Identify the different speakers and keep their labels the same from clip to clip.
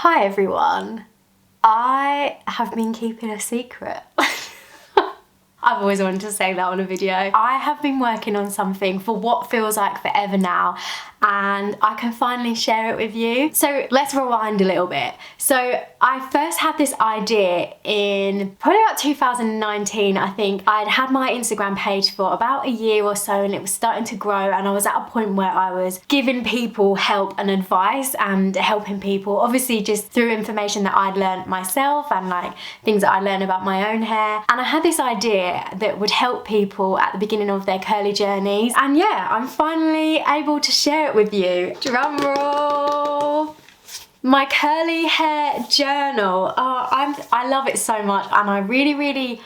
Speaker 1: Hi everyone, I have been keeping a secret. I've always wanted to say that on a video. I have been working on something for what feels like forever now, and I can finally share it with you. So let's rewind a little bit. So I first had this idea in probably about 2019, I think. I'd had my Instagram page for about a year or so, and it was starting to grow, and I was at a point where I was giving people help and advice and helping people, obviously just through information that I'd learned myself and like things that I learned about my own hair. And I had this idea that would help people at the beginning of their curly journeys. And yeah, I'm finally able to share it with you. Drum roll! My curly hair journal. Oh, I love it so much, and I really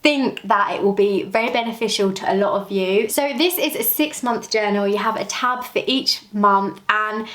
Speaker 1: think that it will be very beneficial to a lot of you. So this is a 6-month journal. You have a tab for each month, and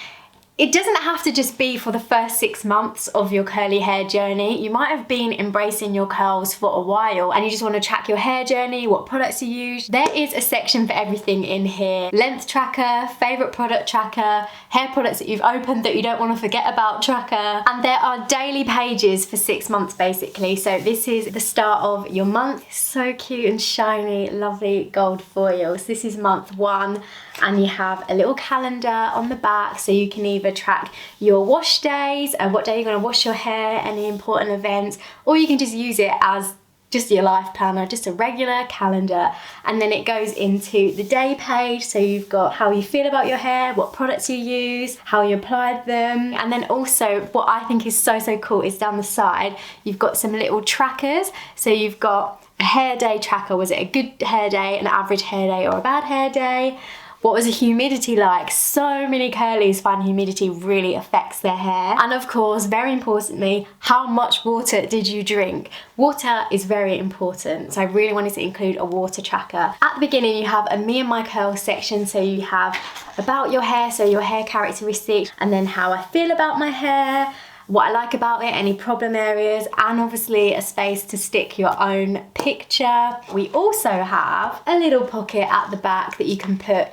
Speaker 1: it doesn't have to just be for the first 6 months of your curly hair journey. You might have been embracing your curls for a while and you just want to track your hair journey, what products you use. There is a section for everything in here. Length tracker, favourite product tracker, hair products that you've opened that you don't want to forget about tracker. And there are daily pages for 6 months basically. So this is the start of your month. So cute and shiny, lovely gold foils. This is month 1, and you have a little calendar on the back so you can either track your wash days and what day you're going to wash your hair, any important events, or you can just use it as just your life planner, just a regular calendar. And then it goes into the day page, so you've got how you feel about your hair, what products you use, how you applied them. And then also what I think is so cool is down the side you've got some little trackers. So you've got a hair day tracker. Was it a good hair day, an average hair day, or a bad hair day? What was the humidity like? So many curlies find humidity really affects their hair. And of course, very importantly, how much water did you drink? Water is very important, so I really wanted to include a water tracker. At the beginning, you have a me and my curls section, so you have about your hair, so your hair characteristics, and then how I feel about my hair, what I like about it, any problem areas, and obviously a space to stick your own picture. We also have a little pocket at the back that you can put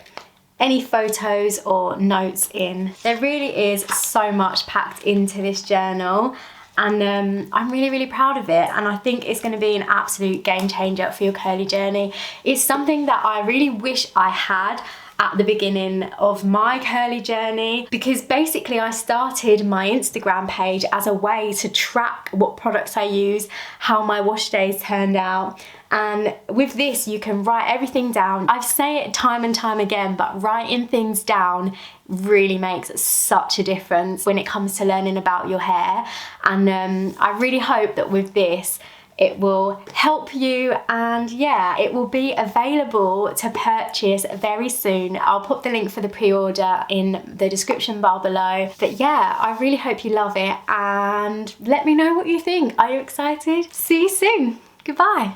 Speaker 1: any photos or notes in. There really is so much packed into this journal, and I'm really proud of it, and I think it's going to be an absolute game changer for your curly journey. It's something that I really wish I had at the beginning of my curly journey, because basically I started my Instagram page as a way to track what products I use, how my wash days turned out. And with this, you can write everything down. I say it time and time again, but writing things down really makes such a difference when it comes to learning about your hair. And I really hope that with this, it will help you, and yeah, it will be available to purchase very soon. I'll put the link for the pre-order in the description bar below. But yeah, I really hope you love it, and let me know what you think. Are you excited? See you soon. Goodbye.